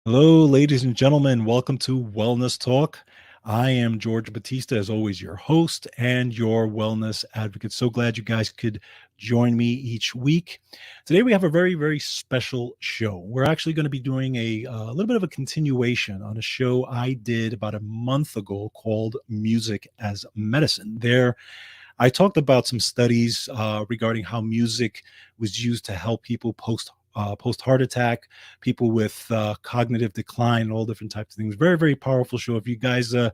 Hello, ladies and gentlemen. Welcome to Wellness Talk. I am George Batista, as always, your host and your wellness advocate. So glad you guys could join me each week. Today, we have a very, very special show. We're actually going to be doing a little bit of a continuation on a show I did about a month ago called Music as Medicine. I talked about some studies regarding how music was used to help people post heart attack, people with cognitive decline, and all different types of things. Very, very powerful show. If you guys didn't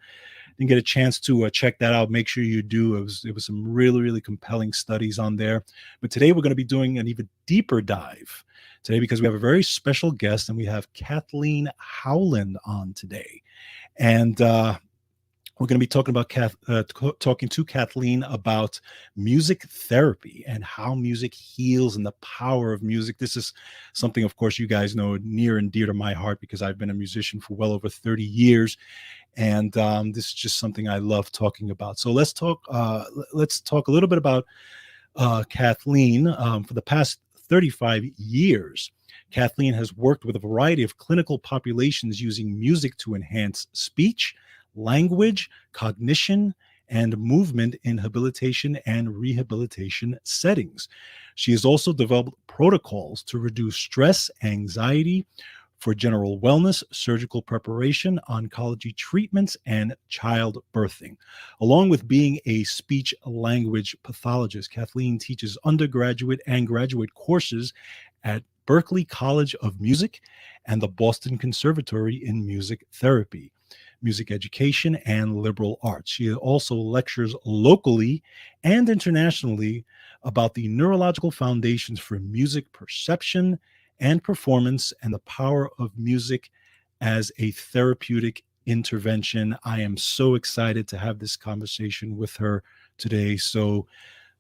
get a chance to check that out, make sure you do. It was some really, really compelling studies on there. But today we're going to be doing an even deeper dive today because we have a very special guest, and we have Kathleen Howland on today. And we're going to be talking about talking to Kathleen about music therapy and how music heals and the power of music. This is something, of course, you guys know near and dear to my heart because I've been a musician for well over 30 years, and this is just something I love talking about. So let's talk. Let's talk a little bit about Kathleen. For the past 35 years, Kathleen has worked with a variety of clinical populations using music to enhance speech, language, cognition, and movement in habilitation and rehabilitation settings. She has also developed protocols to reduce stress, anxiety, for general wellness, surgical preparation, oncology treatments, and child birthing. Along with being a speech language pathologist, Kathleen teaches undergraduate and graduate courses at Berklee College of Music and the Boston Conservatory in Music Therapy, music education, and liberal arts. She also lectures locally and internationally about the neurological foundations for music perception and performance and the power of music as a therapeutic intervention. I am so excited to have this conversation with her today. So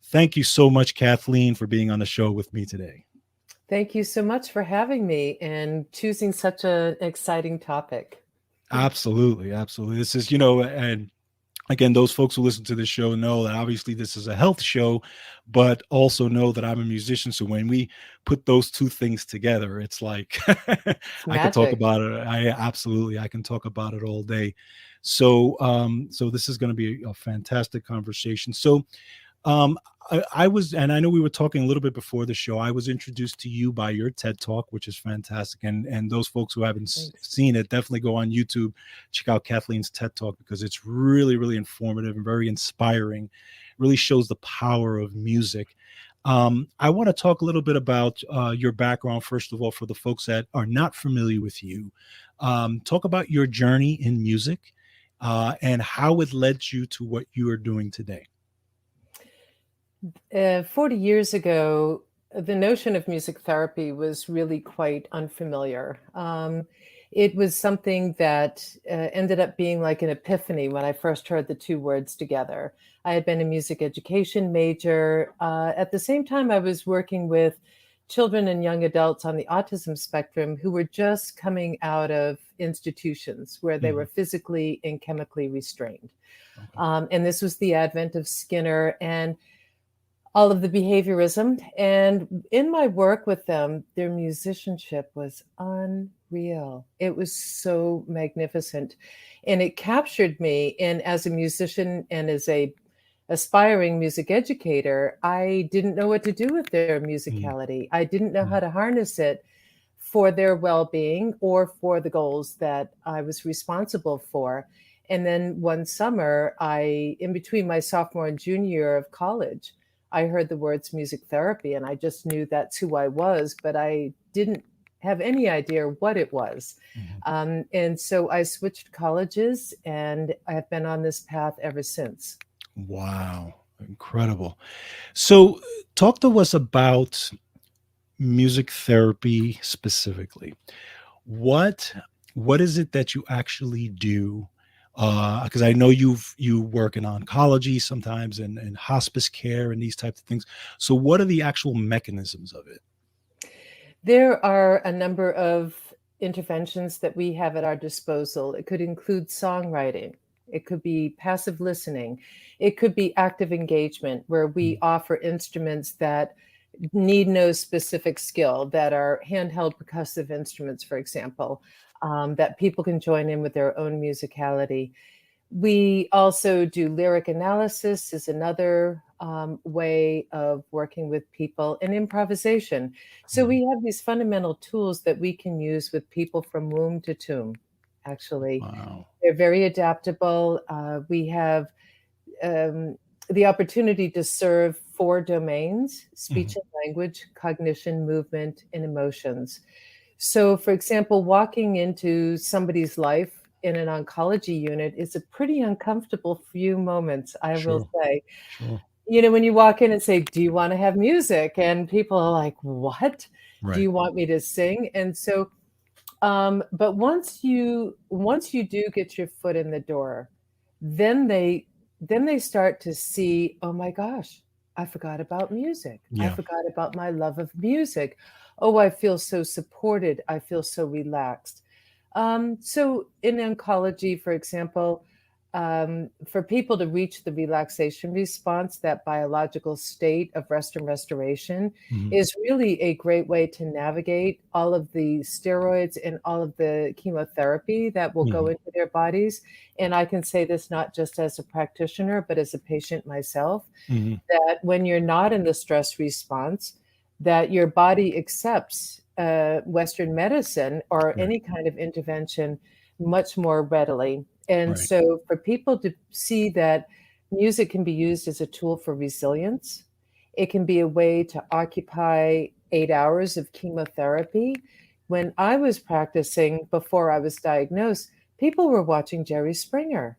thank you so much, Kathleen, for being on the show with me today. Thank you so much for having me and choosing such an exciting topic. Absolutely. Absolutely. This is, and again, those folks who listen to this show know that obviously this is a health show, but also know that I'm a musician. So when we put those two things together, it's like It's I could talk magic. about it. I can talk about it all day. So this is going to be a fantastic conversation. So um, I was, and I know we were talking a little bit before the show. I was introduced to you by your TED Talk, which is fantastic. And those folks who haven't Thanks. seen it, definitely go on YouTube, check out Kathleen's TED Talk because it's really, really informative and very inspiring. It really shows the power of music. I want to talk a little bit about your background, first of all, for the folks that are not familiar with you. Talk about your journey in music and how it led you to what you are doing today. 40 years ago, the notion of music therapy was really quite unfamiliar. It was something that ended up being like an epiphany when I first heard the two words together. I had been a music education major. At the same time, I was working with children and young adults on the autism spectrum who were just coming out of institutions where they were Mhm. physically and chemically restrained. Okay. And this was the advent of Skinner and all of the behaviorism. And in my work with them, their musicianship was unreal. It was so magnificent. And it captured me. And as a musician and as a aspiring music educator, I didn't know what to do with their Mm, musicality. I didn't know how mm, to harness it for their well-being or for the goals that I was responsible for. And then one summer, in between my sophomore and junior year of college, I heard the words music therapy, and I just knew that's who I was, but I didn't have any idea what it was. mhm. And so I switched colleges, and I have been on this path ever since. Wow, incredible. So, talk to us about music therapy specifically. What what is it that you actually do? Because I know you work in oncology sometimes and hospice care and these types of things. So, what are the actual mechanisms of it? There are a number of interventions that we have at our disposal. It could include songwriting. It could be passive listening. It could be active engagement, where we Mm, offer instruments that need no specific skill, that are handheld percussive instruments, for example. that people can join in with their own musicality. We also do lyric analysis is another way of working with people, and improvisation. So Mhm. we have these fundamental tools that we can use with people from womb to tomb, actually. Wow. They're very adaptable. We have um, the opportunity to serve four domains: speech Mhm. and language, cognition, movement, and emotions. So, for example, walking into somebody's life in an oncology unit is a pretty uncomfortable few moments, I will Sure. say. Sure. When you walk in and say, "Do you want to have music?" And people are like, "What? Do Right. you want me to sing?" And so, but once you do get your foot in the door, then they start to see, "Oh my gosh, I forgot about music. I Yeah. forgot about my love of music. Oh, I feel so supported. I feel so relaxed." So in oncology, for example, for people to reach the relaxation response, that biological state of rest and restoration, Mhm. is really a great way to navigate all of the steroids and all of the chemotherapy that will go Mhm. into their bodies. And I can say this not just as a practitioner, but as a patient myself, Mhm. that when you're not in the stress response, that your body accepts Western medicine or Right. any kind of intervention much more readily. And Right. so for people to see that music can be used as a tool for resilience, it can be a way to occupy 8 hours of chemotherapy. When I was practicing before I was diagnosed, people were watching Jerry Springer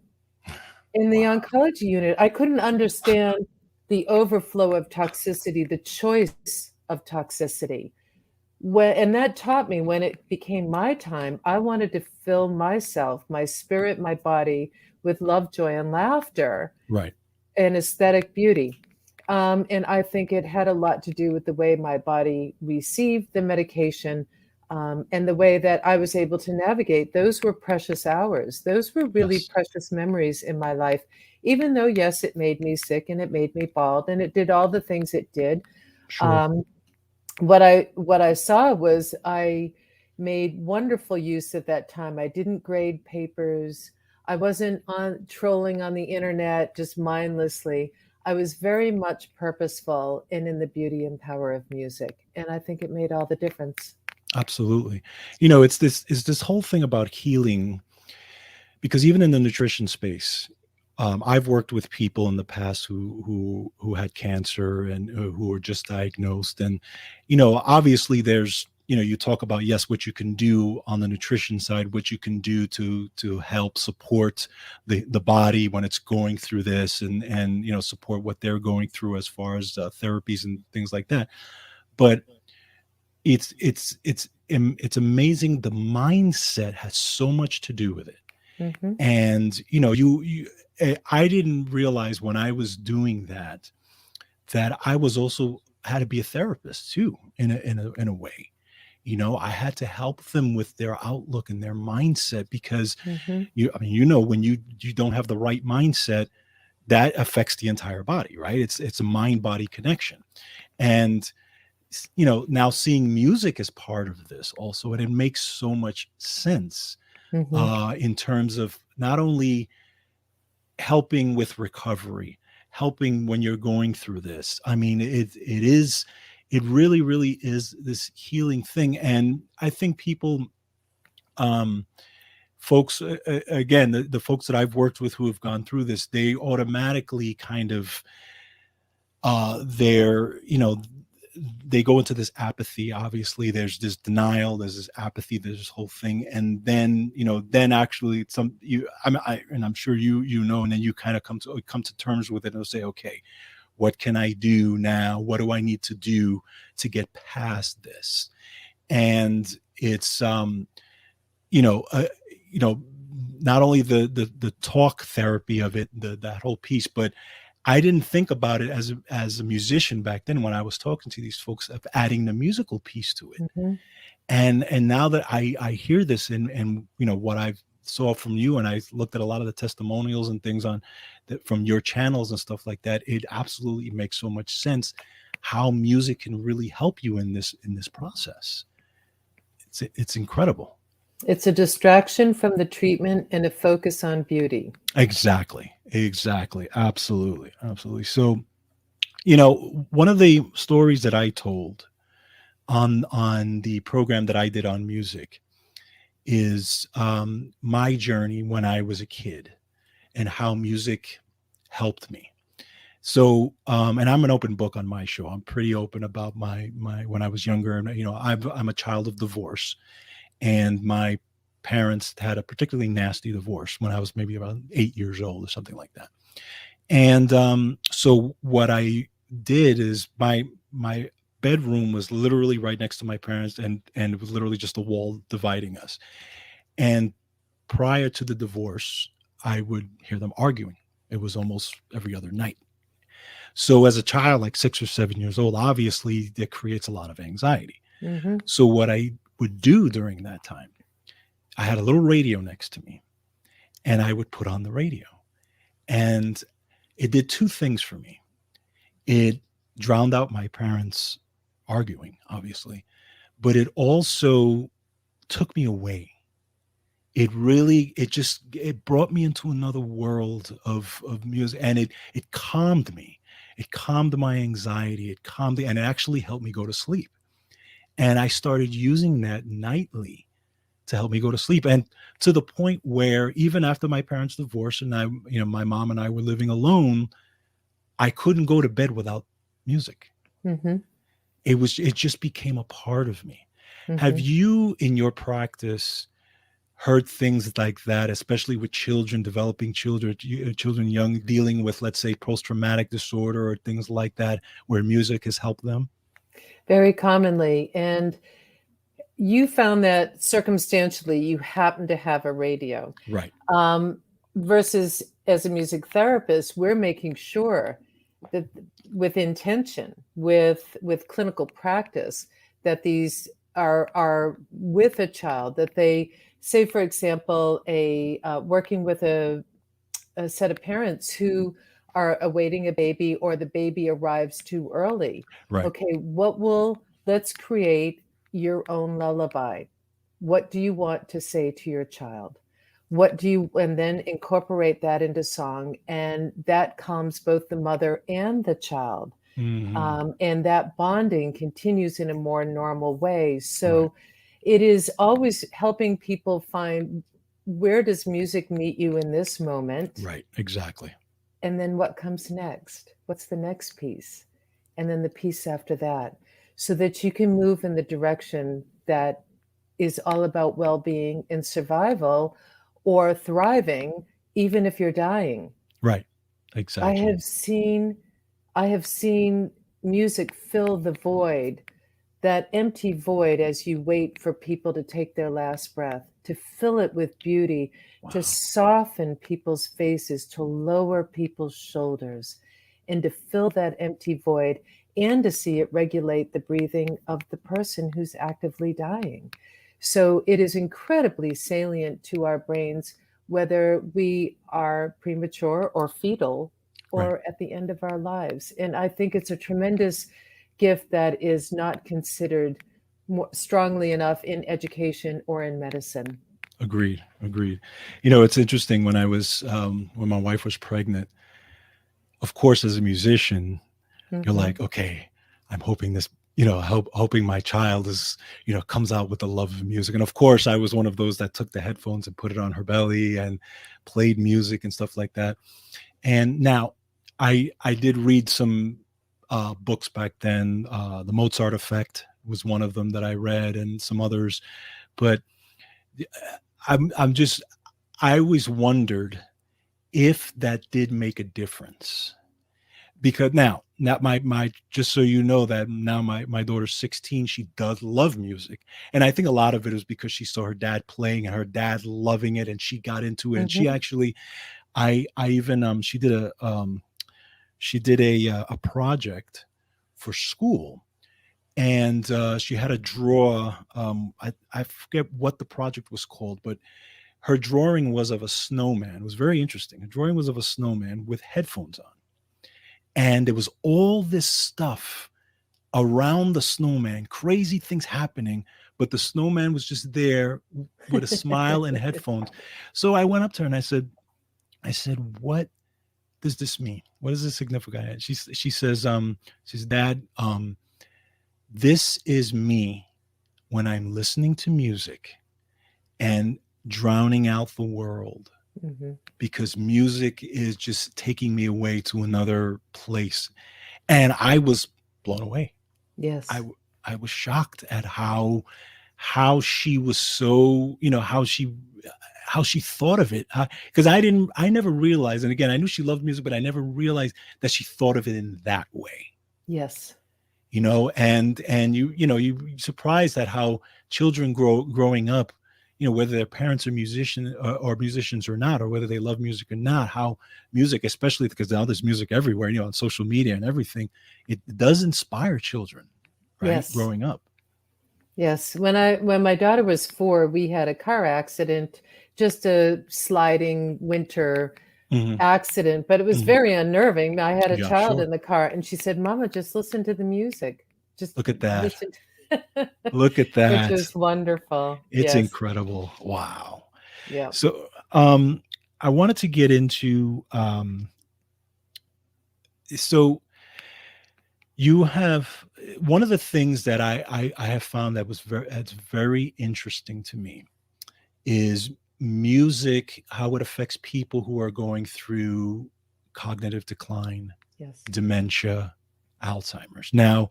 in the Wow. oncology unit. I couldn't understand the overflow of toxicity, the choice of toxicity. And that taught me when it became my time, I wanted to fill myself, my spirit, my body with love, joy, and laughter Right. and aesthetic beauty. And I think it had a lot to do with the way my body received the medication, and the way that I was able to navigate. Those were precious hours. Those were really Yes. precious memories in my life, even though, yes, it made me sick and it made me bald and it did all the things it did. Sure. Um, what I saw was I made wonderful use of that time. I didn't grade papers. I wasn't on trolling on the internet just mindlessly. I was very much purposeful and in the beauty and power of music, and I think it made all the difference. Absolutely. It's this whole thing about healing, because even in the nutrition space, I've worked with people in the past who had cancer and who were just diagnosed, and obviously there's you talk about, yes, what you can do on the nutrition side, what you can do to help support the body when it's going through this, and support what they're going through as far as therapies and things like that. But it's amazing. The mindset has so much to do with it. Hmm. And I didn't realize when I was doing that I was also had to be a therapist too, in a way. I had to help them with their outlook and their mindset, because Hmm. I mean, when you don't have the right mindset, that affects the entire body, right? It's a mind body connection. And now seeing music as part of this also, and it makes so much sense Hmm. in terms of not only helping with recovery, helping when you're going through this. I mean, it really, really is this healing thing. And I think people, um, folks, again, the folks that I've worked with who have gone through this, they automatically kind of, they're, they go into this apathy. Obviously there's this denial, there's this apathy, there's this whole thing. And then then actually and I'm sure and then you kind of come to terms with it and say, okay, what can I do now? What do I need to do to get past this? And it's you know uh, you know not only the talk therapy of it, that whole piece, but I didn't think about it as a musician back then when I was talking to these folks, of adding the musical piece to it. Hmm. And now that I hear this, and what I saw from you, and I looked at a lot of the testimonials and things on that from your channels and stuff like that, it absolutely makes so much sense how music can really help you in this process. It's incredible. It's a distraction from the treatment and a focus on beauty. Exactly. Exactly. Absolutely. Absolutely. So, you know, one of the stories that I told on the program that I did on music is my journey when I was a kid and how music helped me. So, and I'm an open book on my show. I'm pretty open about my when I was younger, and you know, I'm a child of divorce, and my parents had a particularly nasty divorce when I was maybe about 8 years old or something like that. And so what I did is my bedroom was literally right next to my parents, and it was literally just a wall dividing us. And prior to the divorce, I would hear them arguing. It was almost every other night. So as a child, like 6 or 7 years old, obviously that creates a lot of anxiety. Hmm. So what I would do during that time, I had a little radio next to me, and I would put on the radio. And it did two things for me. It drowned out my parents arguing, obviously, but it also took me away. It brought me into another world of music, and it calmed me. It calmed my anxiety. It calmed and it actually helped me go to sleep. And I started using that nightly to help me go to sleep. And to the point where even after my parents divorced and my mom and I were living alone, I couldn't go to bed without music. Hmm. It just became a part of me. Have Hmm. you in your practice heard things like that, especially with children, developing children young, dealing with, let's say, post-traumatic disorder or things like that, where music has helped them? Very commonly. And you found that circumstantially you happen to have a radio. Right. Um, versus as a music therapist, we're making sure that with intention, with clinical practice, that these are with a child, that they say, for example, a working with a set of parents who are awaiting a baby or the baby arrives too early. Right. Okay, let's create your own lullaby. What do you want to say to your child? And then incorporate that into song, and that calms both the mother and the child. Hmm. And that bonding continues in a more normal way. Right. So it is always helping people find, where does music meet you in this moment? Right. Exactly. And then what comes next? What's the next piece? And then the piece after that, so that you can move in the direction that is all about well-being and survival, or thriving, even if you're dying. Right. I Exactly. have seen I have seen music fill the void, that empty void, as you wait for people to take their last breath, to fill it with beauty, to Wow. soften people's faces, to lower people's shoulders, and to fill that empty void, and to see it regulate the breathing of the person who's actively dying. So it is incredibly salient to our brains, whether we are premature or fetal Right. or at the end of our lives. And I think it's a tremendous gift that is not considered more strongly enough in education or in medicine. Agreed. Agreed. You know, it's interesting when my wife was pregnant, of course, as a musician, you're Hmm. like, okay, I'm hoping this, hoping my child is, comes out with the love of music. And of course, I was one of those that took the headphones and put it on her belly and played music and stuff like that. And now I did read some books back then. The Mozart Effect was one of them that I read, and some others. But I'm just I always wondered if that did make a difference, because now my just so you know that now my daughter's 16. She does love music, and I think a lot of it is because she saw her dad playing and her dad loving it, and she got into it. And she Hmm. actually, I even she did a project for school, and she had to draw. I forget what the project was called, but her drawing was of a snowman. It was very interesting. Her drawing was of a snowman with headphones on, and there was all this stuff around the snowman, crazy things happening, but the snowman was just there with a smile and headphones. So I went up to her and I said, what does this mean? What is the significance? She says, Dad, this is me when I'm listening to music and drowning out the world, because music is just taking me away to another place. And I was blown away. Yes. I was shocked at how she was so, how she thought of it. Because I never realized, and again, I knew she loved music, but I never realized that she thought of it in that way. Yes. And you surprised at how children growing up, whether their parents are musicians or not, or whether they love music or not, how music, especially because now there's music everywhere, on social media and everything, it does inspire children, right? Yes. Growing up. Yes. When my daughter was 4, we had a car accident, just a sliding winter accident, but it was very unnerving. I had a child in the car, and she said, "Mama, just listen to the music. Just look at that. Listen Look at that. Which is wonderful. It's incredible. Wow. Yeah. So I wanted to get into so you have one of the things that I have found that's very interesting to me is music, how it affects people who are going through cognitive decline, dementia, Alzheimer's. Now,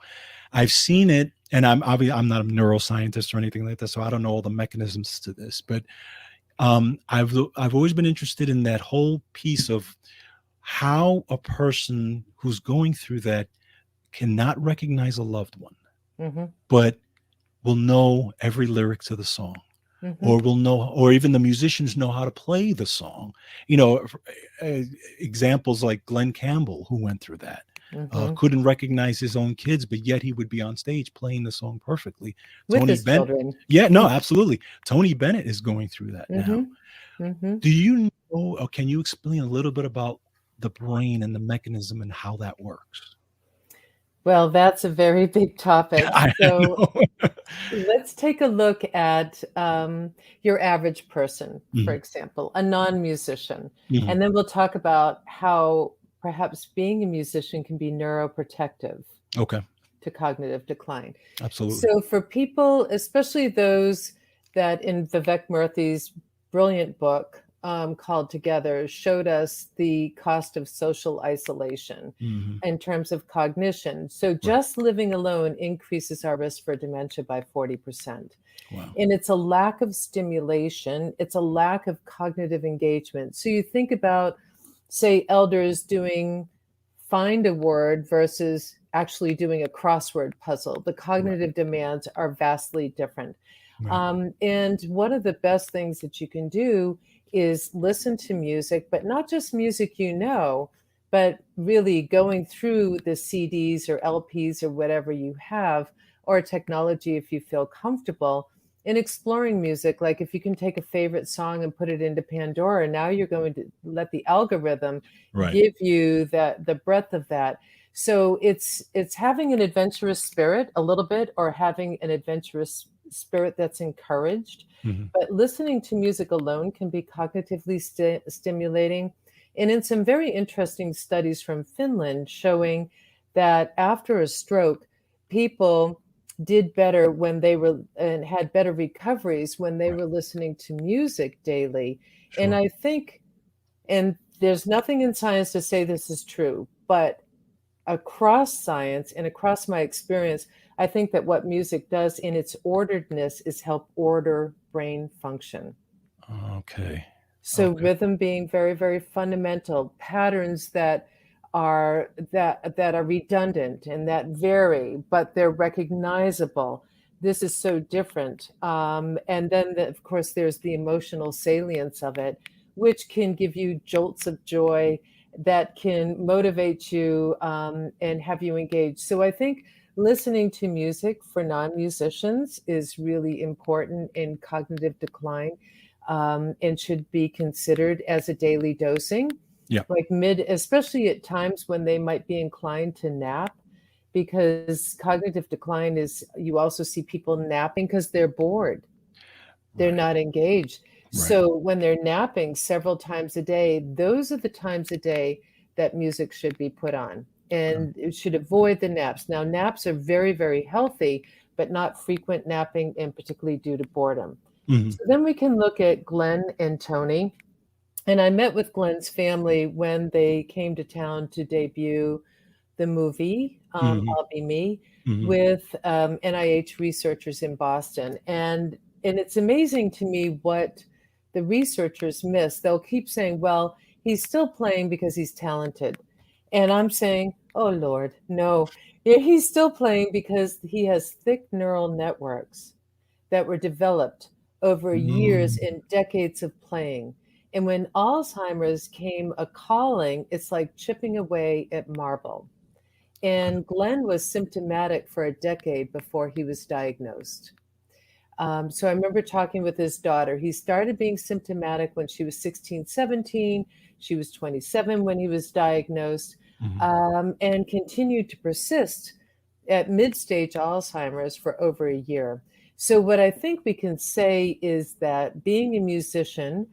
I've seen it, and I'm not a neuroscientist or anything like that, so I don't know all the mechanisms to this, but I've always been interested in that whole piece of how a person who's going through that cannot recognize a loved one, but will know every lyric to the song. Or will know, or even the musicians know how to play the song. Examples like Glenn Campbell, who went through that, couldn't recognize his own kids, but yet he would be on stage playing the song perfectly. With his children. Yeah, no, absolutely. Tony Bennett is going through that now. Do you know, or can you explain a little bit about the brain and the mechanism and how that works? Well, that's a very big topic. So let's take a look at your average person, for example, a non-musician. And then we'll talk about how perhaps being a musician can be neuroprotective to cognitive decline. Absolutely. So for people, especially those that in Vivek Murthy's brilliant book, called Together, showed us the cost of social isolation in terms of cognition. So just living alone increases our risk for dementia by 40%. Wow. And it's a lack of stimulation. It's a lack of cognitive engagement. So you think about, say, elders doing find a word versus actually doing a crossword puzzle. The cognitive demands are vastly different. And one of the best things that you can do is listen to music, but not just music but really going through the CDs or LPs or whatever you have, or technology if you feel comfortable, in exploring music. Like if you can take a favorite song and put it into Pandora, now you're going to let the algorithm give you the breadth of that. So it's having an adventurous spirit a little bit, or having an adventurous spirit that's encouraged. But listening to music alone can be cognitively stimulating. And in some very interesting studies from Finland showing that after a stroke, people did better when they were and had better recoveries when they were listening to music daily. And I think, and there's nothing in science to say this is true, but across science and across my experience, I think that what music does in its orderedness is help order brain function. So rhythm being very, very fundamental, patterns that are redundant and that vary, but they're recognizable. This is so different. And then, of course, there's the emotional salience of it, which can give you jolts of joy that can motivate you and have you engaged. So I think listening to music for non-musicians is really important in cognitive decline, and should be considered as a daily dosing. Like especially at times when they might be inclined to nap. because cognitive decline is, you also see people napping because they're bored. They're Right. not engaged. Right. So when they're napping several times a day, those are the times a day that music should be put on. And it should avoid the naps. Now, naps are very, very healthy, but not frequent napping, and particularly due to boredom. Mhm. So then we can look at Glenn and Tony. And I met with Glenn's family when they came to town to debut the movie, Mhm. I'll Be Me, Mhm. with NIH researchers in Boston. And it's amazing to me what the researchers miss. They'll keep saying, well, he's still playing because he's talented. And I'm saying, oh, Lord, no. Yeah, he's still playing because he has thick neural networks that were developed over years Mm. and decades of playing. And when Alzheimer's came a calling, it's like chipping away at marble. Okay. And Glenn was symptomatic for a decade before he was diagnosed. So I remember talking with his daughter. He started being symptomatic when she was 16, 17. She was 27 when he was diagnosed, Mhm. and continued to persist at mid-stage Alzheimer's for over a year. So what I think we can say is that being a musician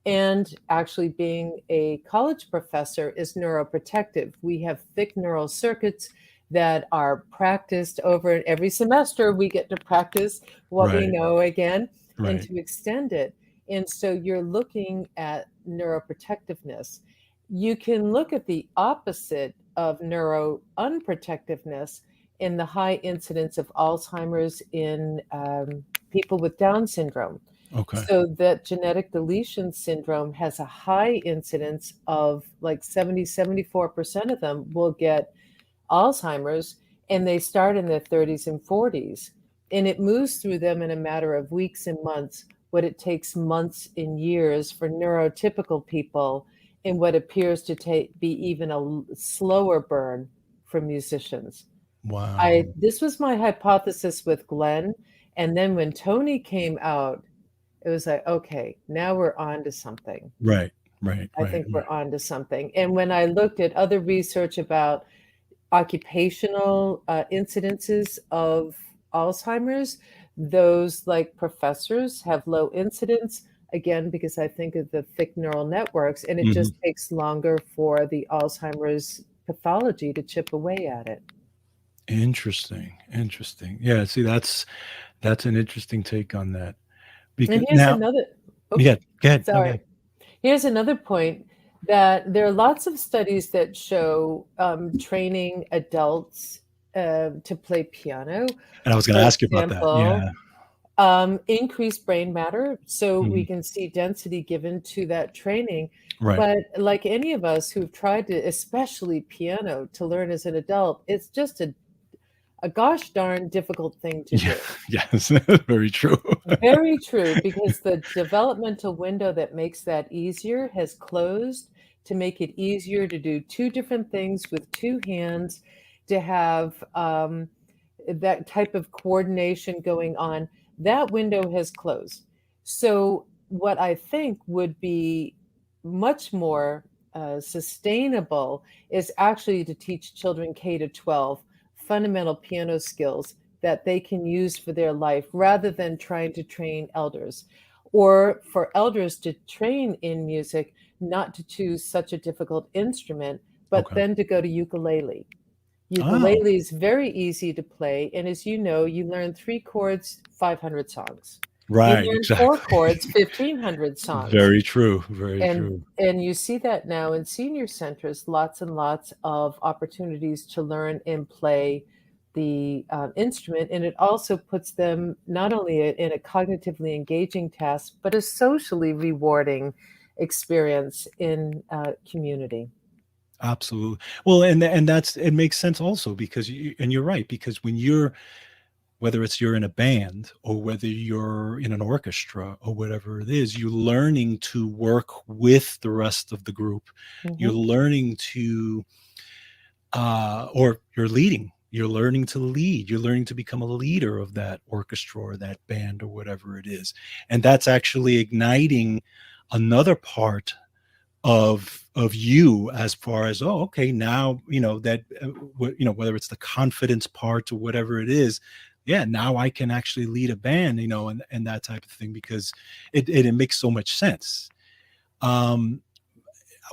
and actually being a college professor is neuroprotective. We have thick neural circuits that are practiced over every semester. We get to practice what we Right. know again and Right. to extend it. And so you're looking at neuroprotectiveness. You can look at the opposite of neuro unprotectiveness in the high incidence of Alzheimer's in people with Down syndrome. Okay. So that genetic deletion syndrome has a high incidence of like 70, 74% of them will get Alzheimer's, and they start in their 30s and 40s. And it moves through them in a matter of weeks and months, what it takes months and years for neurotypical people, and what appears to be even a slower burn for musicians. Wow. This was my hypothesis with Glenn. And then when Tony came out, it was like, okay, now we're on to something. Right. Right. I Right. think Right. we're on to something. And when I looked at other research about occupational incidences of Alzheimer's, those like professors have low incidence, again, because I think of the thick neural networks, and it Mhm. just takes longer for the Alzheimer's pathology to chip away at it. Interesting. Interesting. Yeah. See, that's an interesting take on that. And Because here's now, another, oh, yeah. Go ahead. No, go sorry. ahead. Here's another point, that there are lots of studies that show training adults to play piano, And I was going to for ask you about that. example, Yeah. increased brain matter. So we Mhm. can see density given to that training. Right. But like any of us who've tried to, especially piano, to learn as an adult, it's just a gosh darn difficult thing to Yeah. do. Yes. Very true. Very true, because the developmental window that makes that easier has closed to make it easier to do two different things with two hands, to have that type of coordination going on. That window has closed. So, what I think would be much more sustainable is actually to teach children K to 12 fundamental piano skills that they can use for their life, rather than trying to train elders, or for elders to train in music, not to choose such a difficult instrument, but Okay. then to go to ukulele. Oh, Ukulele is very easy to play, and as you know, you learn 3 chords, 500 songs. You right. learn 4 Exactly. chords, 1,500 songs. Very true. Very And true. and you see that now in senior centers, lots and lots of opportunities to learn and play the instrument, and it also puts them not only in a cognitively engaging task, but a socially rewarding experience in community. Absolutely. Well, and that's it makes sense also because and you're right, because when you're, whether it's you're in a band or whether you're in an orchestra or whatever it is, you're learning to work with the rest of the group. You're Mhm. learning to or you're leading. You're learning to lead. You're learning to become a leader of that orchestra or that band or whatever it is. And that's actually igniting another part of you, as far as, oh, okay, now that whether it's the confidence part or whatever it is, yeah, now I can actually lead a band, and that type of thing, because it makes so much sense. um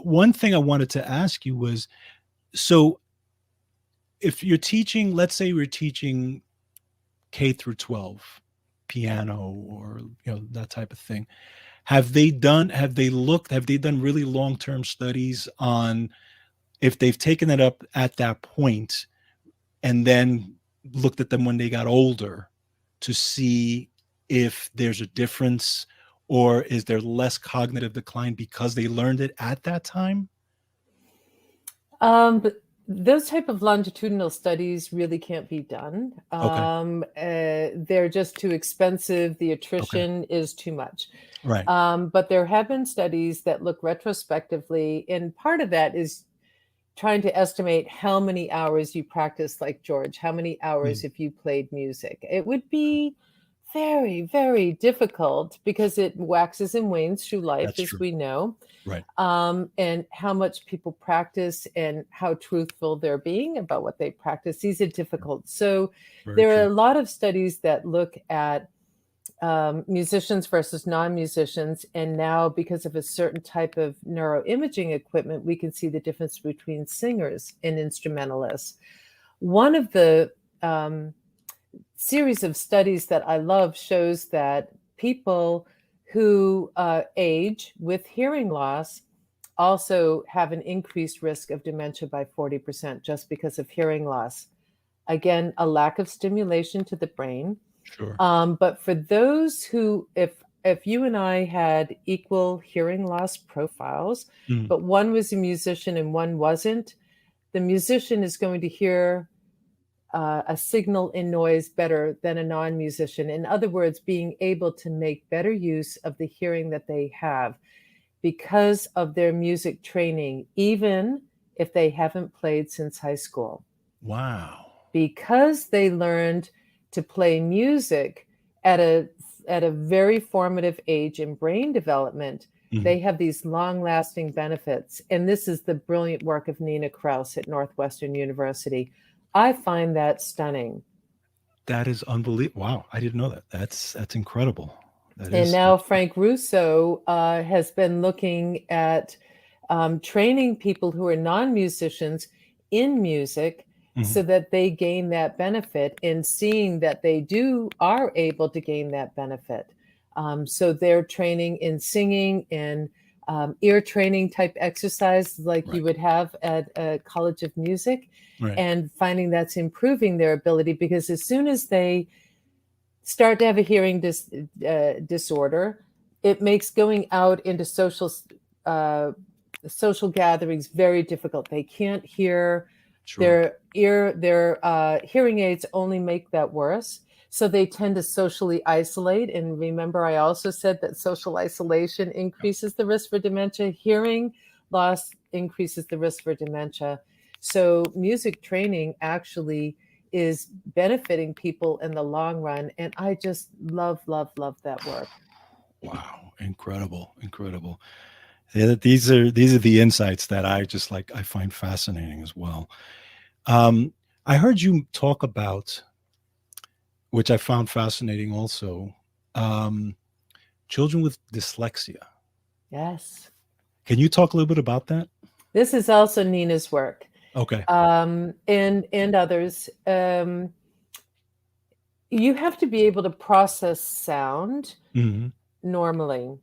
One thing I wanted to ask you was, so if you're teaching, let's say we're teaching K through 12 piano, or that type of thing, have they done really long-term studies on, if they've taken it up at that point and then looked at them when they got older, to see if there's a difference, or is there less cognitive decline because they learned it at that time? But those type of longitudinal studies really can't be done. Okay. They're just too expensive. The Okay. attrition is too much. Right. But there have been studies that look retrospectively, and part of that is trying to estimate how many hours you practice, like George, how many hours Mm. if you played music. It would be very, very difficult because it waxes and wanes through life, That's as true. we know, Right. and how much people practice and how truthful they're being about what they practice. These are difficult. So Very there are true. a lot of studies that look at musicians versus non-musicians. And now, because of a certain type of neuroimaging equipment, we can see the difference between singers and instrumentalists. One of the series of studies that I love shows that people who age with hearing loss also have an increased risk of dementia by 40% just because of hearing loss. Again, a lack of stimulation to the brain. Sure. But for those who, if you and I had equal hearing loss profiles, Mm. but one was a musician and one wasn't, the musician is going to hear a signal in noise better than a non-musician. In other words, being able to make better use of the hearing that they have because of their music training, even if they haven't played since high school. Wow. Because they learned to play music at a very formative age in brain development, Mm. they have these long-lasting benefits. And this is the brilliant work of Nina Kraus at Northwestern University. I find that stunning. That is unbelievable. Wow, I didn't know that. That's incredible. That And is. now Frank Russo has been looking at training people who are non-musicians in music Mhm. so that they gain that benefit, and seeing that they are able to gain that benefit. So they're training in singing and ear training type exercise like you Right. would have at a College of Music, Right. and finding that's improving their ability, because as soon as they start to have a hearing disorder, it makes going out into uh, social gatherings very difficult. They can't hear. Sure. Their hearing aids only make that worse. So they tend to socially isolate. And remember, I also said that social isolation Yeah. increases the risk for dementia. Hearing loss increases the risk for dementia. So music training actually is benefiting people in the long run. And I just love, love, love that work. Wow. Incredible. Incredible. Yeah, these are the insights that I find fascinating as well. I heard you talk about, which I found fascinating also, um, children with dyslexia. Yes. Can you talk a little bit about that? This is also Nina's work, Okay. and others. You have to be able to process sound Hmm. normally.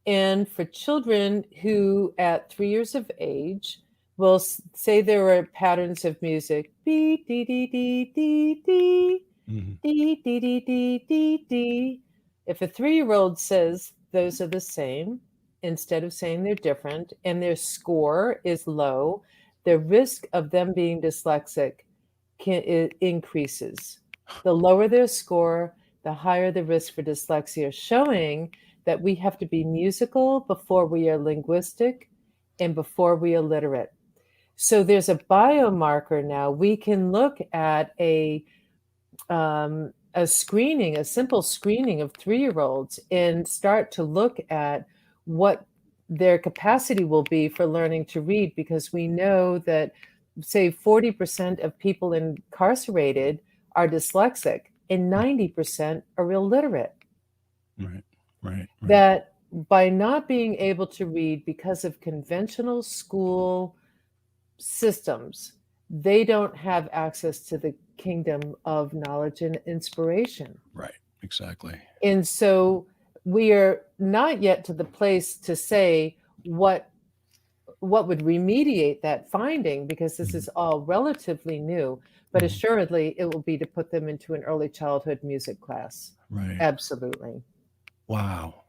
And for children who, at 3 years of age, will say there are patterns of music, dee, dee, dee, dee, dee, dee, Hmm. dee, dee, dee, dee, dee, dee. If a 3-year-old says those are the same, instead of saying they're different, and their score is low, the risk of them being dyslexic it increases. The lower their score, the higher the risk for dyslexia, showing that we have to be musical before we are linguistic and before we are literate. So there's a biomarker now. We can look at a simple screening of 3-year-olds, and start to look at what their capacity will be for learning to read, because we know that, say, 40% of people incarcerated are dyslexic and 90% are illiterate. Right, right, right. That by not being able to read because of conventional school systems, they don't have access to the kingdom of knowledge and inspiration. Right, exactly. And so we are not yet to the place to say what would remediate that finding, because this is all relatively new, but assuredly it will be to put them into an early childhood music class. Right. Absolutely. Wow.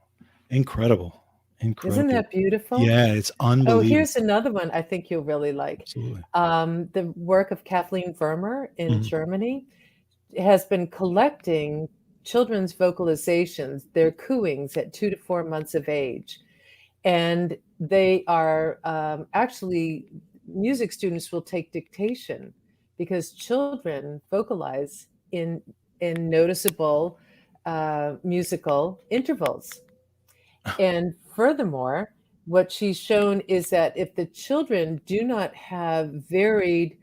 Incredible. Isn't Incredible. that beautiful? Yeah, it's Oh, unbelievable. here's another one I think you'll really like. Absolutely. The work of Kathleen in Mhm. Germany has been collecting children's vocalizations, their cooings at 2 to 4 months of age. And they are actually, music students will take dictation, because children vocalize in noticeable musical intervals. And furthermore, what she's shown is that if the children do not have varied,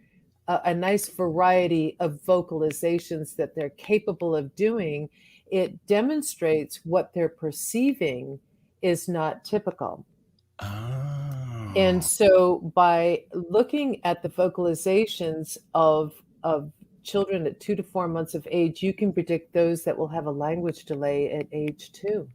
a nice variety of vocalizations that they're capable of doing, it demonstrates what they're perceiving is not typical. And Oh. so by looking at the vocalizations of children at 2 to 4 months of age, you can predict those that will have a language delay at age 2.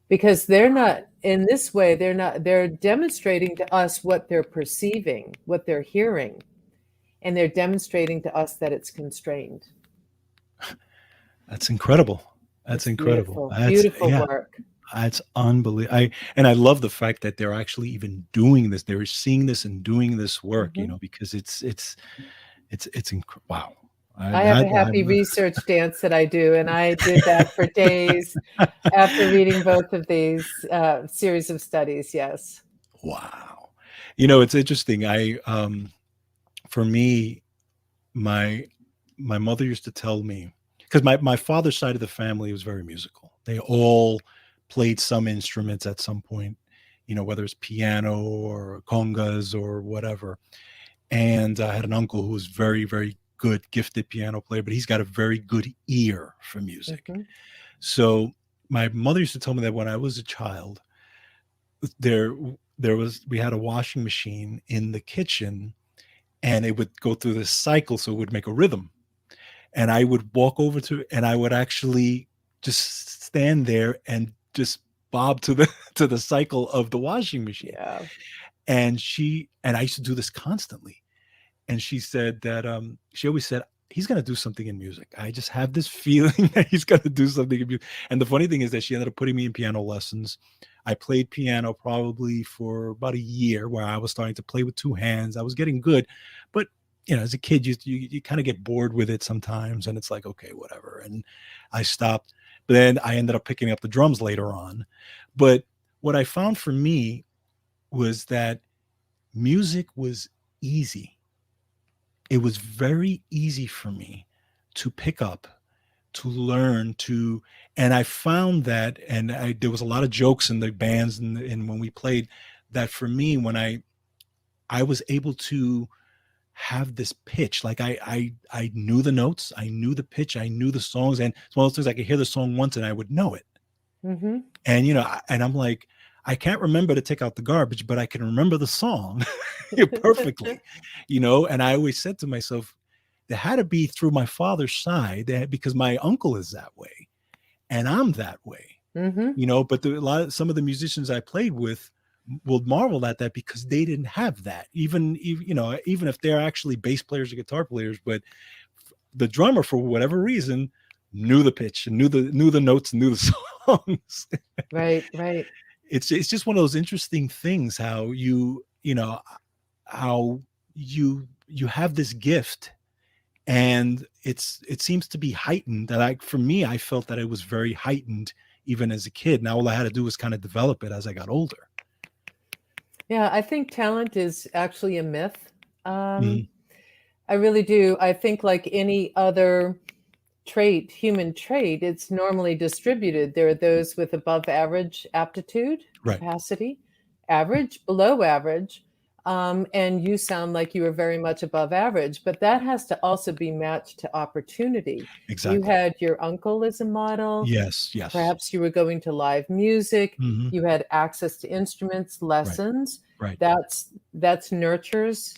Because they're not, in this way, they're demonstrating to us what they're perceiving, what they're hearing, and they're demonstrating to us that it's constrained. That's incredible. That's It's incredible. beautiful, That's beautiful yeah. work. That's unbelievable. I love the fact that they're actually even doing this. They're seeing this and doing this work, Mhm. because wow. I have a happy research dance that I do, and I did that for days after reading both of these series of studies. Yes. Wow. It's interesting. For me, my my mother used to tell me, because my father's side of the family was very musical. They all played some instruments at some point, whether it's piano or congas or whatever. And I had an uncle who was very, very good, gifted piano player, but he's got a very good ear for music. Mhm. So my mother used to tell me that when I was a child, there we had a washing machine in the kitchen, and it would go through this cycle, so it would make a rhythm. And I would walk over to it, and I would actually just stand there and just bob to the to the cycle of the washing machine. Yeah. And I used to do this constantly. And she said that she always said, he's going to do something in music. I just have this feeling that he's going to do something in music. And the funny thing is that she ended up putting me in piano lessons. I played piano probably for about a year, where I was starting to play with two hands. I was getting good, but as a kid, you kind of get bored with it sometimes, and it's like, okay, whatever. And I stopped. But then I ended up picking up the drums later on. But what I found for me was that music was easy. It was very easy for me to pick up, to learn, and I found that, and there was a lot of jokes in the bands, and when we played, that for me, when I was able to have this pitch, like I knew the notes, I knew the pitch, I knew the songs, and it's one of those things, I could hear the song once and I would know it. Mhm. And and I'm like, I can't remember to take out the garbage, but I can remember the song perfectly, and I always said to myself, there had to be through my father's side, because my uncle is that way and I'm that way, Mhm. but some of the musicians I played with will marvel at that, because they didn't have that, even if they're actually bass players or guitar players, but the drummer, for whatever reason, knew the pitch and knew the notes and knew the songs. Right, right. It's just one of those interesting things, how how you have this gift, and it seems to be heightened. That for me, I felt that it was very heightened even as a kid. Now all I had to do was kind of develop it as I got older. Yeah, I think talent is actually a myth. Mhm. I really do. I think, like any other human trait, it's normally distributed. There are those with above average aptitude, Right. capacity, average, below average. And you sound like you are very much above average, but that has to also be matched to opportunity. You Exactly. had your uncle as a model. Yes. Yes. Perhaps you were going to live music. Hmm. You had access to instruments, Right. lessons. Right. That's nurtures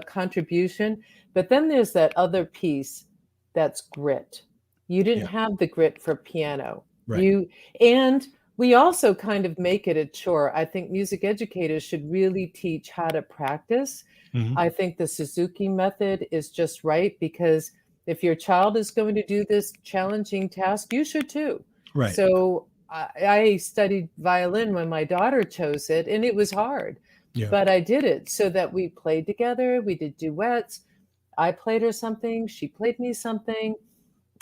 contribution. But then there's that other piece that's grit. You didn't Yeah. have the grit for piano. Right. You and we also kind of make it a chore. I think music educators should really teach how to practice. Hmm. I think the Suzuki method is just right because if your child is going to do this challenging task, you should too. Right. So I studied violin when my daughter chose it, and it was hard, Yeah. but I did it so that we played together. We did duets. I played her something, she played me something,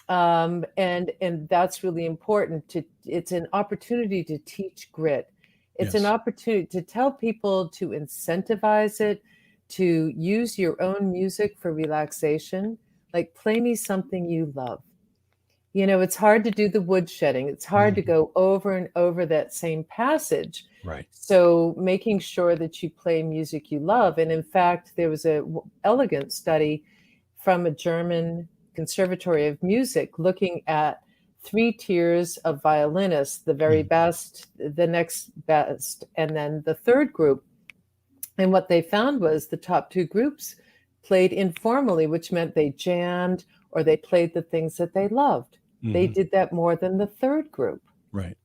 and that's really important. It's an opportunity to teach grit. It's an Yes. opportunity to tell people to incentivize it, to use your own music for relaxation. Like, play me something you love. It's hard to do the woodshedding. It's hard to Mhm. go over and over that same passage. Right. So making sure that you play music you love. And in fact, there was a elegant study from a German conservatory of music looking at three tiers of violinists, the very Mhm. best, the next best, and then the third group. And what they found was the top two groups played informally, which meant they jammed or they played the things that they loved. They Mhm. did that more than the third group. Right.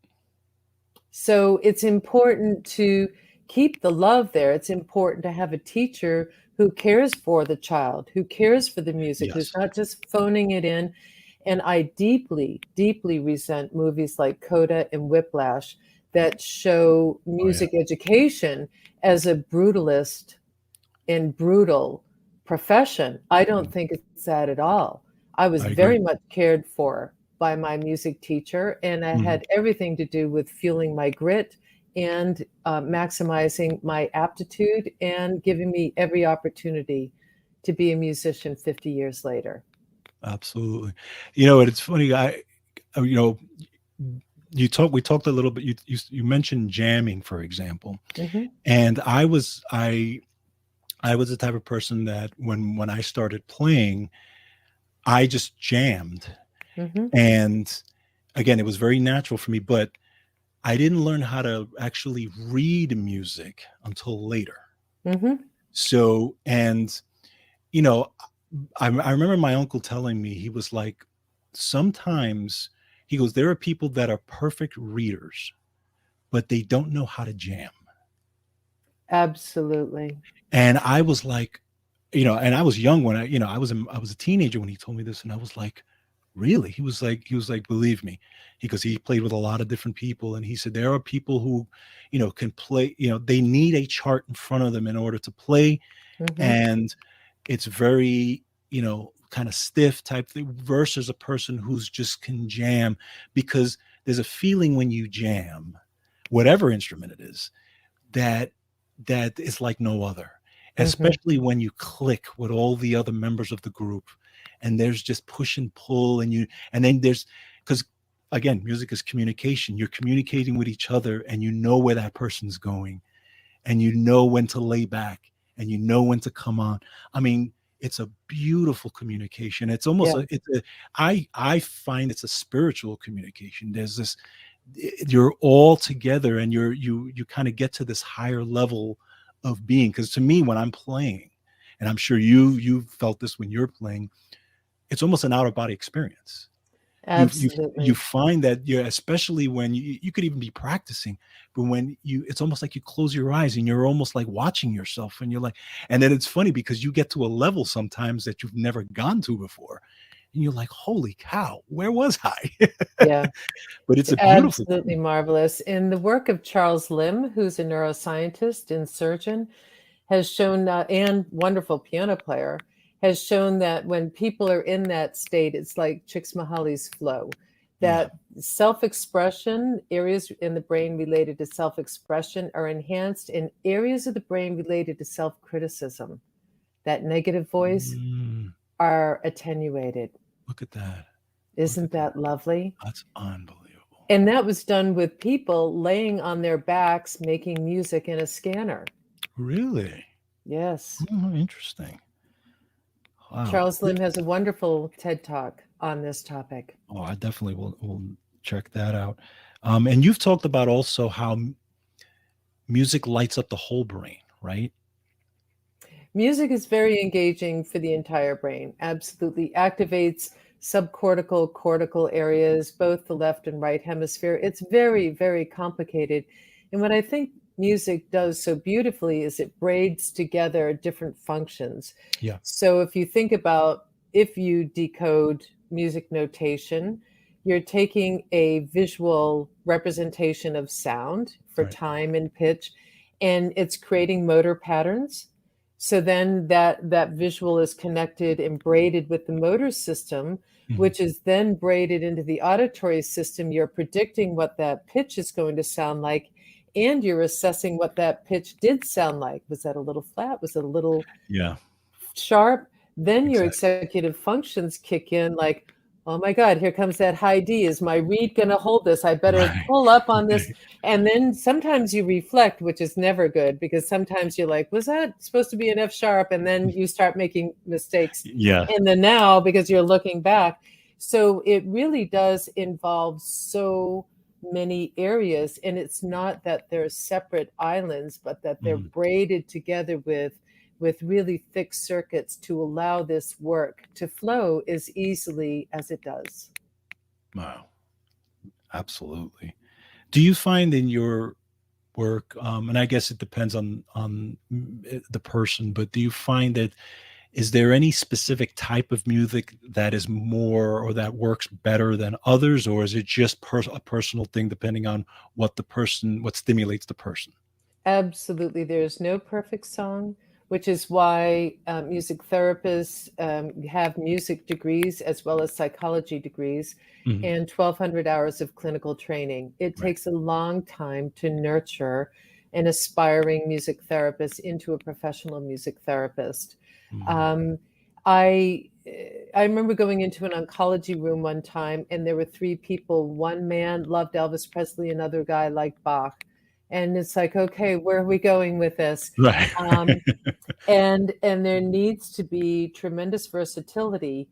So it's important to keep the love there. It's important to have a teacher who cares for the child, who cares for the music, who's Yes. not just phoning it in. And I deeply, deeply resent movies like Coda and Whiplash that show Oh yeah. music education as a brutalist and brutal profession. I don't Mm. think it's that at all. I was I agree. very much cared for by my music teacher, and it Mhm. had everything to do with fueling my grit and maximizing my aptitude and giving me every opportunity to be a musician 50 years later. Absolutely. It's funny. You know, we talked a little bit. You mentioned jamming, for example, Hmm. and I was the type of person that when I started playing, I just jammed, Hmm. and again, it was very natural for me, but I didn't learn how to actually read music until later. Hmm. So, and you know, I remember my uncle telling me, he was like, sometimes he goes, there are people that are perfect readers, but they don't know how to jam. Absolutely. And I was like, and I was young when I was a teenager when he told me this, and I was like, really? He was like, believe me, because he played with a lot of different people, and he said there are people who, can play. They need a chart in front of them in order to play, Hmm. and it's very kind of stiff type thing versus a person who's just can jam, because there's a feeling when you jam, whatever instrument it is, that that is like no other, Hmm. especially when you click with all the other members of the group, and there's just push and pull, and then there's, because again, music is communication. You're communicating with each other, and you know where that person's going, and you know when to lay back, and you know when to come on. I mean, it's a beautiful communication. It's almost Yeah. I find it's a spiritual communication. There's this, you're all together, and you kind of get to this higher level of being, because to me, when I'm playing, and I'm sure you felt this when you're playing, it's almost an out of body experience. You Absolutely. find that you're, especially when you could even be practicing, but when it's almost like you close your eyes and you're almost like watching yourself, and you're like, and then it's funny because you get to a level sometimes that you've never gone to before, and you're like, holy cow, where was I? Yeah. But it's a beautiful Absolutely thing. marvelous. In the work of Charles Limb, who's a neuroscientist and surgeon, has shown, and wonderful piano player, has shown that when people are in that state, it's like Csikszentmihalyi's flow. Yeah. That self-expression, areas in the brain related to self-expression are enhanced, and areas of the brain related to self-criticism, that negative voice, Mm, are attenuated. look at that. Look Isn't at that. that lovely? That's unbelievable. And that was done with people laying on their backs making music in a scanner. Really? Yes. Oh, interesting. Wow. Charles Lim has a wonderful TED Talk on this topic. Oh, I definitely will check that out. And you've talked about also how music lights up the whole brain, right? Music is very engaging for the entire brain. Absolutely activates subcortical, cortical areas, both the left and right hemisphere. It's very, very complicated. And what I think music does so beautifully is it braids together different functions. Yeah. So if you decode music notation, you're taking a visual representation of sound for Right. time and pitch, and it's creating motor patterns. So then that visual is connected and braided with the motor system, Mhm. which is then braided into the auditory system. You're predicting what that pitch is going to sound like, and you're assessing what that pitch did sound like. Was that a little flat? Was it a little Yeah. sharp? Then your Exactly. executive functions kick in like, oh my God, here comes that high D. Is my reed going to hold this? I better Right. pull up on this. And then sometimes you reflect, which is never good because sometimes you're like, was that supposed to be an F sharp? And then you start making mistakes Yeah. in the now because you're looking back. So it really does involve so many areas. And it's not that they're separate islands, but that they're Mhm. braided together with really thick circuits to allow this work to flow as easily as it does. Wow. Absolutely. Do you find in your work, and I guess it depends on the person, but do you find that is there any specific type of music that is more or that works better than others, or is it just a personal thing depending on what stimulates the person? Absolutely. There's no perfect song, which is why music therapists have music degrees as well as psychology degrees Mhm. and 1,200 hours of clinical training. It Right. takes a long time to nurture an aspiring music therapist into a professional music therapist. Mhm. Um, I I remember going into an oncology room one time, and there were three people. One man loved Elvis Presley, another guy liked Bach, and it's like, okay, where are we going with this? Right. Um, and there needs to be tremendous versatility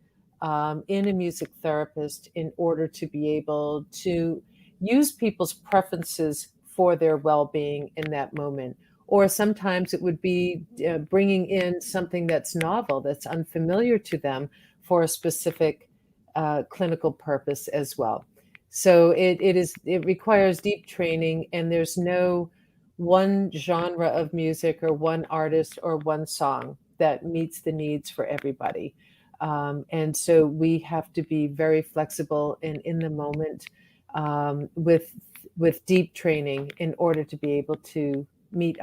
in a music therapist in order to be able to use people's preferences for their well-being in that moment. Or sometimes it would be bringing in something that's novel, that's unfamiliar to them for a specific clinical purpose as well. So it requires deep training, and there's no one genre of music or one artist or one song that meets the needs for everybody. And so we have to be very flexible and in the moment with deep training in order to be able to meet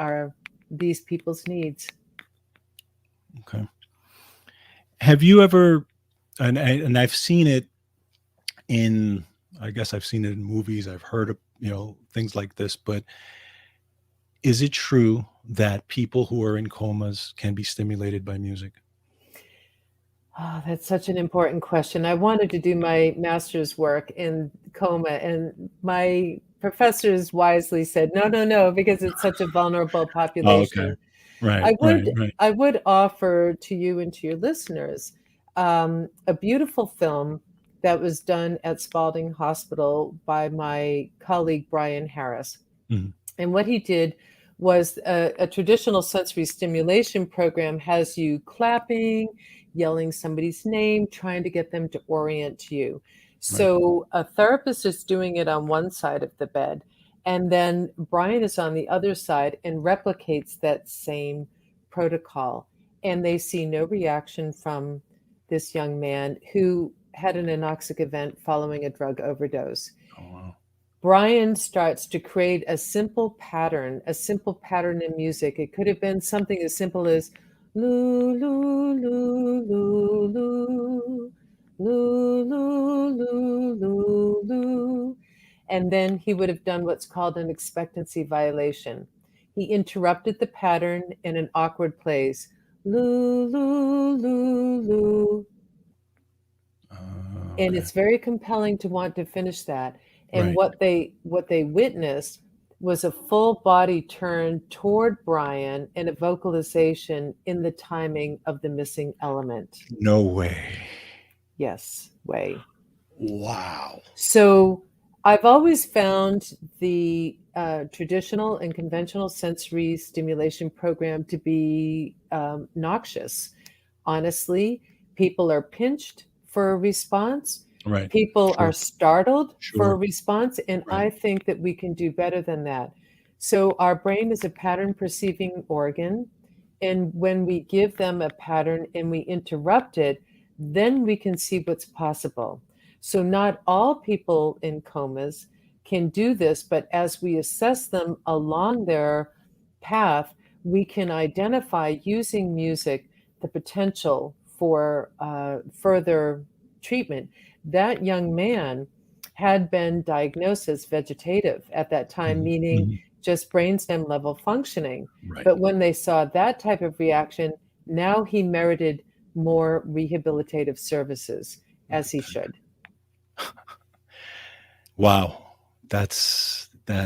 these people's needs. Okay. Have you ever, and I've seen it in, I guess I've seen it in movies. I've heard of, things like this, but is it true that people who are in comas can be stimulated by music? Oh, that's such an important question. I wanted to do my master's work in coma, and my professors wisely said, no, no, no, because it's such a vulnerable Oh, okay. population. Right, I right, would right. I would offer to you and to your listeners a beautiful film that was done at Spalding Hospital by my colleague Brian Harris. Mhm. And what he did was a traditional sensory stimulation program has you clapping, yelling somebody's name, trying to get them to orient to you. Right. So a therapist is doing it on one side of the bed, and then Brian is on the other side and replicates that same protocol. And they see no reaction from this young man who had an anoxic event following a drug overdose. Oh, wow. Brian starts to create a simple pattern in music. It could have been something as simple as loo, loo, loo, loo, loo, loo, loo, loo, loo, loo. And then he would have done what's called an expectancy violation. He interrupted the pattern in an awkward place. Loo, loo, loo, loo. And Okay. it's very compelling to want to finish that. And Right. what they witnessed was a full body turn toward Brian and a vocalization in the timing of the missing element. No way. Yes, way. Wow. So I've always found the traditional and conventional sensory stimulation program to be noxious. Honestly, people are pinched for a response. Right. People are Sure. startled for a Sure. response. And Right. I think that we can do better than that. So our brain is a pattern perceiving organ. And when we give them a pattern and we interrupt it, then we can see what's possible. So not all people in comas can do this, but as we assess them along their path, we can identify using music the potential for further treatment. That young man had been diagnosed as vegetative at that time, Mhm, meaning mhm. just brainstem level functioning. Right. But when they saw that type of reaction, now he merited more rehabilitative services, as he should. Wow. That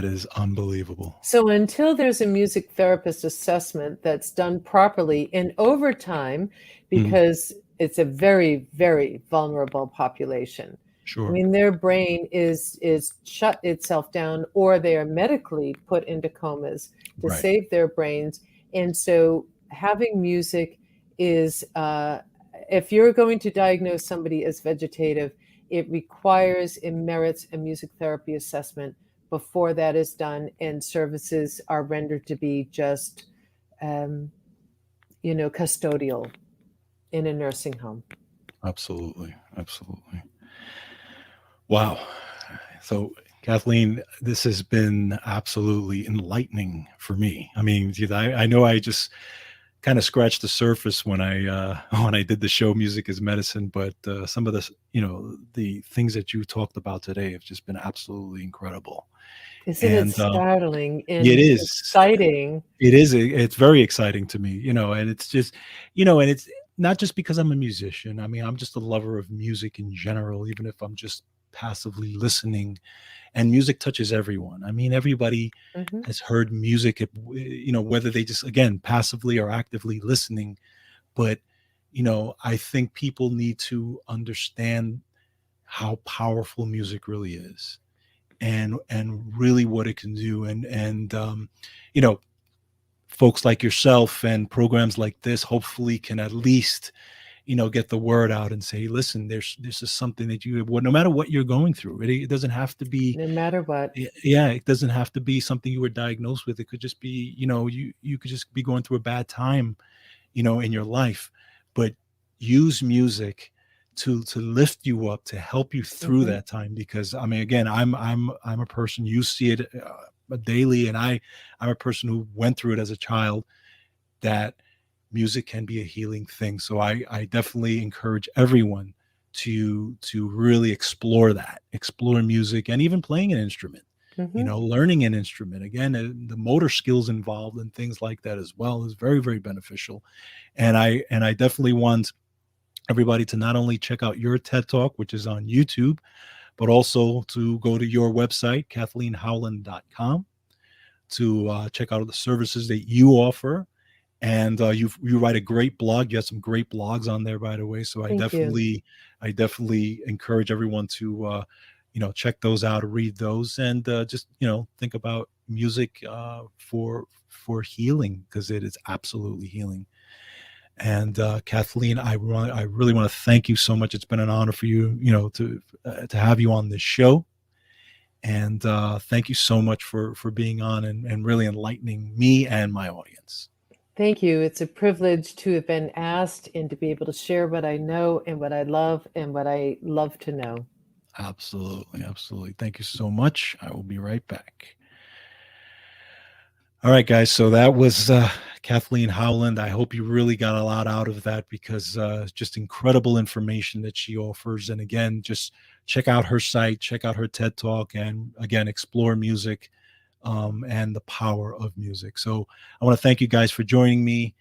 is unbelievable. So until there's a music therapist assessment that's done properly and over time, Mhm. because it's a very, very vulnerable population. I Sure. mean, their brain is shut itself down, or they are medically put into comas to Right. save their brains. And so having music is, if you're going to diagnose somebody as vegetative, it requires and merits a music therapy assessment before that is done, and services are rendered to be just, um, custodial in a nursing home. Absolutely. Absolutely. Wow. So, Kathleen, this has been absolutely enlightening for me. I mean, I know I just kind of scratched the surface when I when I did the show Music is Medicine, but some of the things that you talked about today have just been absolutely incredible. Isn't it And startling it and is. exciting? It's very exciting to me, and it's just, and it's not just because I'm a musician. I mean, I'm just a lover of music in general, even if I'm just passively listening, and music touches everyone. I mean, everybody Mhm, has heard music, whether they just, again, passively or actively listening. But, I think people need to understand how powerful music really is, and really what it can do. And you know, folks like yourself and programs like this hopefully can at least, get the word out and say, listen, this is something that no matter what you're going through, it doesn't have to be. no matter what. Yeah, it doesn't have to be something you were diagnosed with. It could just be, you could just be going through a bad time, in your life, but use music to lift you up, to help you through Mhm, that time. Because I mean, again, I'm a person, you see it daily, and I'm a person who went through it as a child, that music can be a healing thing. So I definitely encourage everyone to really explore music, and even playing an instrument, mhm. learning an instrument. Again, the motor skills involved and things like that as well is very, very beneficial. And I definitely want everybody to not only check out your TED Talk, which is on YouTube, but also to go to your website, KathleenHowland.com, to check out the services that you offer. And you write a great blog. You have some great blogs on there, by the way. So I Thank you. definitely, I definitely encourage everyone to, check those out, read those, and just, think about music for healing, because it is absolutely healing. And Kathleen, I really want to thank you so much. It's been an honor for you, to have you on this show. And thank you so much for being on, and really enlightening me and my audience. Thank you. It's a privilege to have been asked and to be able to share what I know and what I love and what I love to know. Absolutely, absolutely. Thank you so much. I will be right back. All right, guys. So that was Kathleen Howland. I hope you really got a lot out of that, because it's just incredible information that she offers. And again, just check out her site, check out her TED Talk, and again, explore music, and the power of music. So I want to thank you guys for joining me.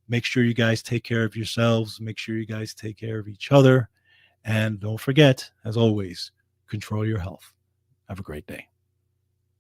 Make sure you guys take care of yourselves. Make sure you guys take care of each other. And don't forget, as always, control your health. Have a great day.